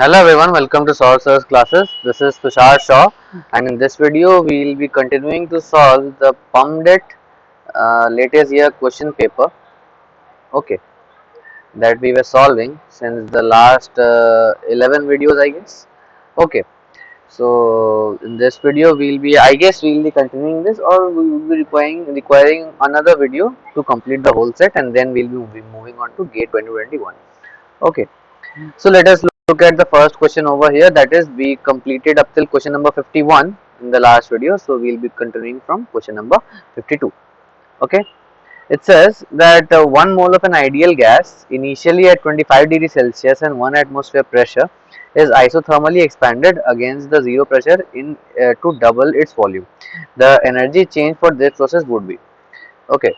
Hello everyone, welcome to Solve Search classes. This is Tushar Shaw, and in this video we will be continuing to solve the PUMDET latest year question paper. Okay, that we were solving since the last 11 videos, I guess. Okay, so in this video I guess we will be continuing this, or we will be requiring another video to complete the whole set, and then we will be moving on to GATE 2021. Okay. So let us look at the first question over here, that is we completed up till question number 51 in the last video. So we will be continuing from question number 52. Okay. It says that 1 mole of an ideal gas initially at 25 degrees Celsius and 1 atmosphere pressure is isothermally expanded against the zero pressure in to double its volume. The energy change for this process would be. Okay.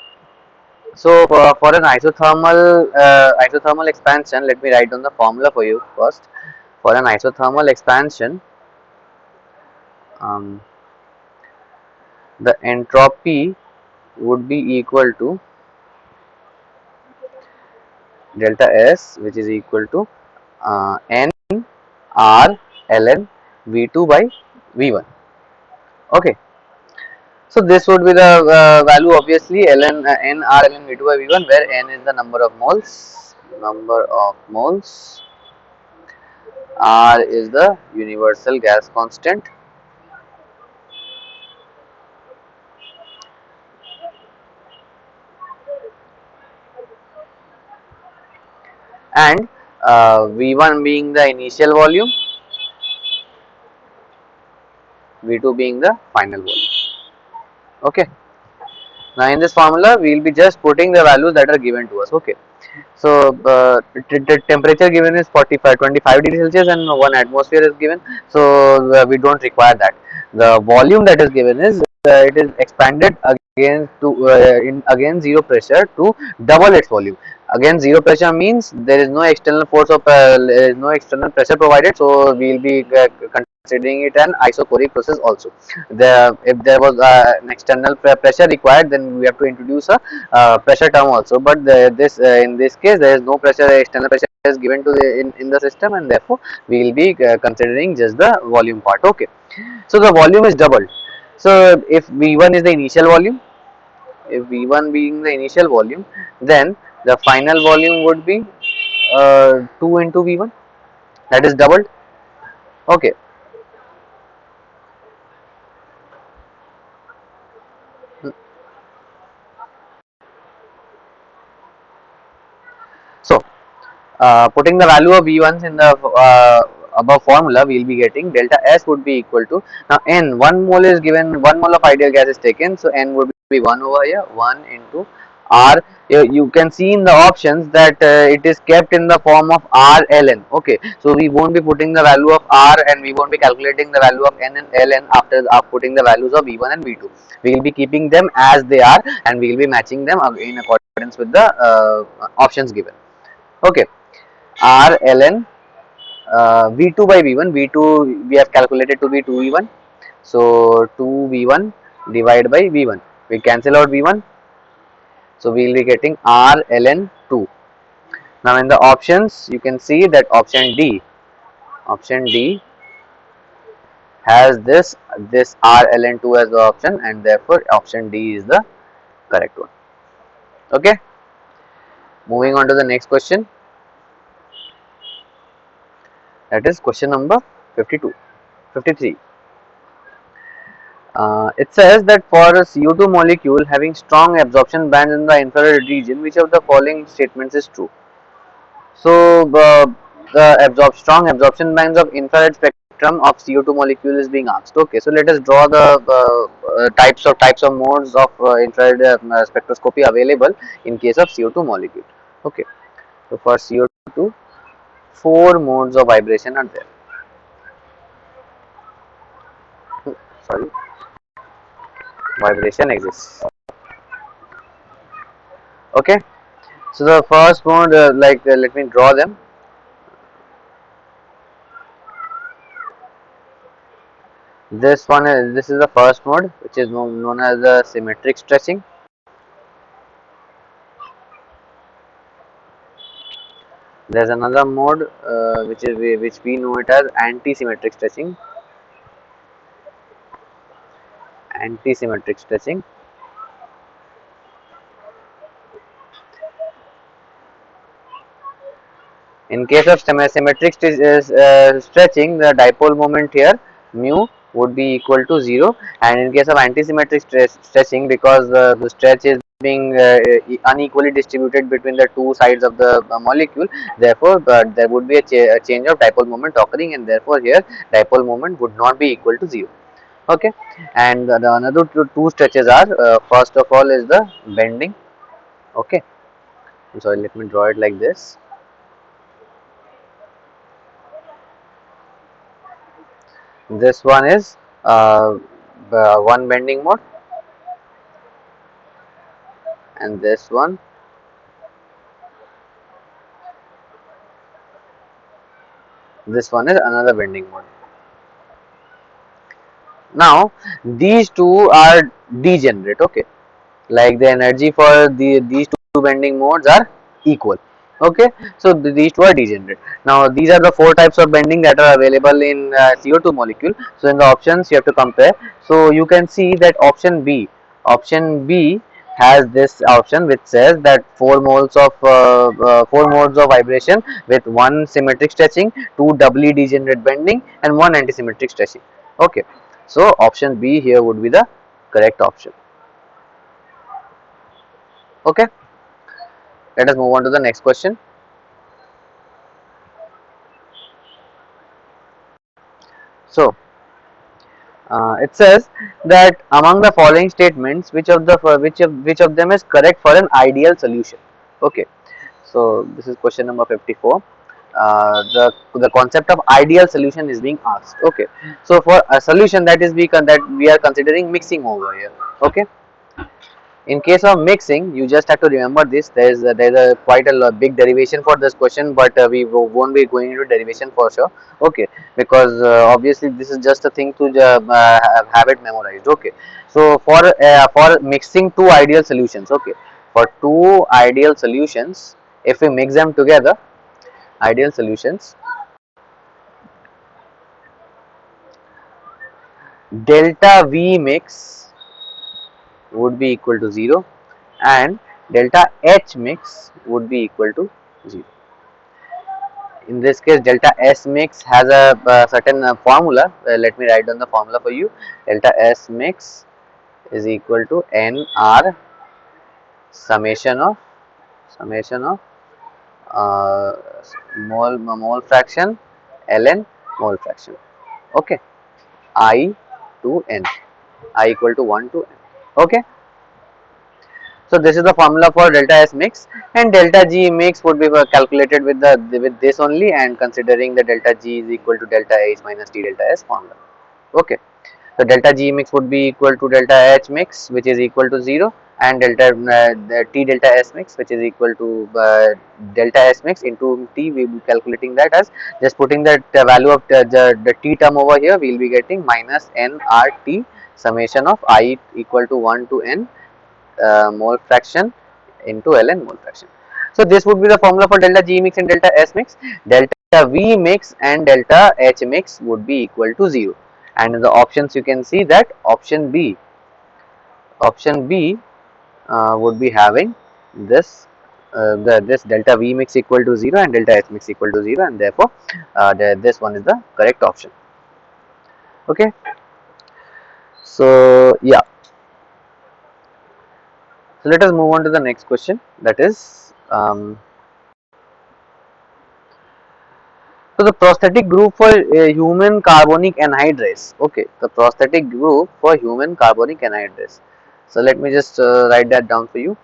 So for an isothermal expansion, let me write down the formula for you first. For an isothermal expansion, um, the entropy would be equal to delta S, which is equal to N R ln V2 by V1. Okay. So this would be the value, obviously ln N R ln V2 by V1, where N is the number of moles, R is the universal gas constant, and V1 being the initial volume, V2 being the final volume. Okay. Now in this formula, we will be just putting the values that are given to us. Okay. So the temperature given is 25 degrees Celsius and 1 atmosphere is given. So we don't require that. The volume that is given is it is expanded against zero pressure to double its volume. Again, zero pressure means there is no external force of there is no external pressure provided. So we will be considering it an isochoric process also. If there was an external pressure required, then we have to introduce a pressure term also. But in this case, there is no pressure. External pressure is given to in the system, and therefore we will be considering just the volume part. Okay. So the volume is doubled. So if V1 is the initial volume, if V1 being the initial volume, then the final volume would be 2 into V1, that is doubled. Okay. So putting the value of V1s in the above formula, we will be getting delta S would be equal to, now N, 1 mole is given, 1 mole of ideal gas is taken, so N would be 1 over here, 1 into R. You can see in the options that it is kept in the form of R ln. Okay, so we won't be putting the value of R, and we won't be calculating the value of N and ln after putting the values of V1 and V2. We will be keeping them as they are, and we will be matching them in accordance with the options given. Okay. R ln V2 by V1. V2 we have calculated to be 2V1. So 2V1 divided by V1. We cancel out V1. So we will be getting R ln 2. Now in the options, you can see that option D has this R ln 2 as the option, and therefore option D is the correct one. Okay. Moving on to the next question. That is question number 52, 53. It says that for a CO2 molecule having strong absorption bands in the infrared region, which of the following statements is true? So the strong absorption bands of infrared spectrum of CO2 molecule is being asked. Okay, so let us draw the types of modes of infrared spectroscopy available in case of CO2 molecule. Okay, so for CO2, 4 modes of vibration are there. Sorry, vibration exists. Okay. So the first mode, let me draw them. This is the first mode, which is known as the symmetric stretching. There's another mode which we know it as anti-symmetric stretching. Anti-symmetric stretching. In case of symmetric stretching, the dipole moment here mu would be equal to 0, and in case of anti-symmetric stretching, because the stretch is being unequally distributed between the two sides of the molecule, therefore there would be a change of dipole moment occurring, and therefore here dipole moment would not be equal to 0. Okay, and the another two stretches are, first of all is the bending. Okay, so let me draw it like this. This one is one bending mode, and this one is another bending mode. Now these two are degenerate. Okay, like the energy for these two bending modes are equal. Okay, so these two are degenerate. Now these are the four types of bending that are available in CO2 molecule. So in the options you have to compare. So you can see that option B has this option which says that 4 modes of vibration with one symmetric stretching, two doubly degenerate bending, and one anti-symmetric stretching. Okay, so option B here would be the correct option. Okay, let us move on to the next question. So it says that among the following statements, which of them is correct for an ideal solution? Okay, so this is question number 54. The concept of ideal solution is being asked. Okay, so for a solution that is that we are considering mixing over here. Okay, in case of mixing, you just have to remember this. There's a quite a big derivation for this question, but we won't be going into derivation for sure. Okay, because obviously this is just a thing to have it memorized. Okay, so for mixing two ideal solutions. Okay, for two ideal solutions, if we mix them together, ideal solutions, delta V mix would be equal to 0, and delta H mix would be equal to 0. In this case, delta S mix has a certain formula. Let me write down the formula for you. Delta S mix is equal to NR summation of uh, mole fraction ln mole fraction. Okay, I to n, I equal to 1 to n. Okay, so this is the formula for delta S mix, and delta G mix would be calculated with this only, and considering the delta G is equal to delta H minus T delta S formula. Okay, so delta G mix would be equal to delta H mix, which is equal to 0, and the T delta S mix, which is equal to delta S mix into T. We will be calculating that as just putting that value of the T term over here. We will be getting minus nRT summation of I equal to 1 to n mole fraction into ln mole fraction. So this would be the formula for delta G mix and delta S mix. Delta V mix and delta H mix would be equal to 0. And in the options you can see that option B would be having this this delta V mix equal to 0 and delta H mix equal to 0, and therefore this one is the correct option. Okay, so yeah, so let us move on to the next question, that is so the prosthetic group for human carbonic anhydrase. Okay, the prosthetic group for human carbonic anhydrase. So let me just write that down for you.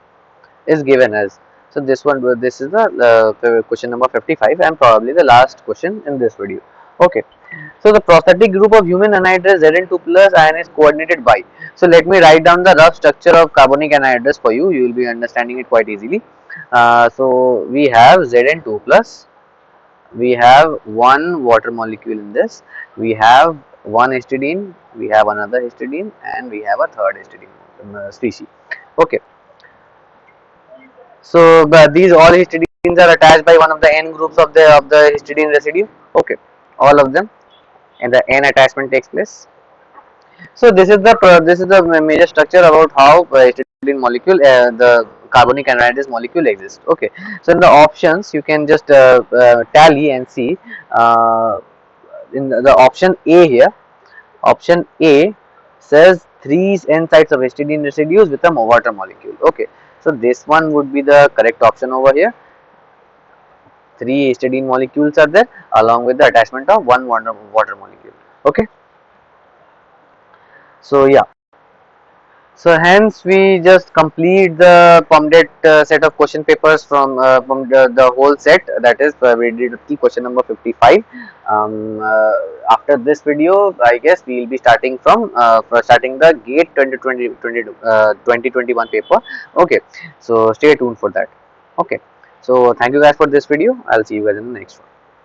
Is given as, so this is the question number 55 and probably the last question in this video. Okay, so the prosthetic group of human anhydrase Zn2 plus ion is coordinated by. So let me write down the rough structure of carbonic anhydrase for you. You will be understanding it quite easily. So we have Zn2 plus, we have one water molecule in this, we have one histidine, we have another histidine, and we have a third histidine species. Okay, So but these all histidines are attached by one of the n groups of the histidine residue. Okay, all of them, and the n attachment takes place. So this is the major structure about how histidine molecule, the carbonic anhydrous molecule exists. Okay, so in the options you can just tally and see in the option A here. Option A says 3 n sites of histidine residues with a water molecule. Okay, so this one would be the correct option over here. 3 histidine molecules are there along with the attachment of one water molecule. Okay, so yeah. So hence we just complete the PUMDET set of question papers from the whole set, that is we did till question number 55. After this video I guess we will be starting from starting the GATE 2021 paper. Okay, so stay tuned for that. Okay, so thank you guys for this video. I'll see you guys in the next one.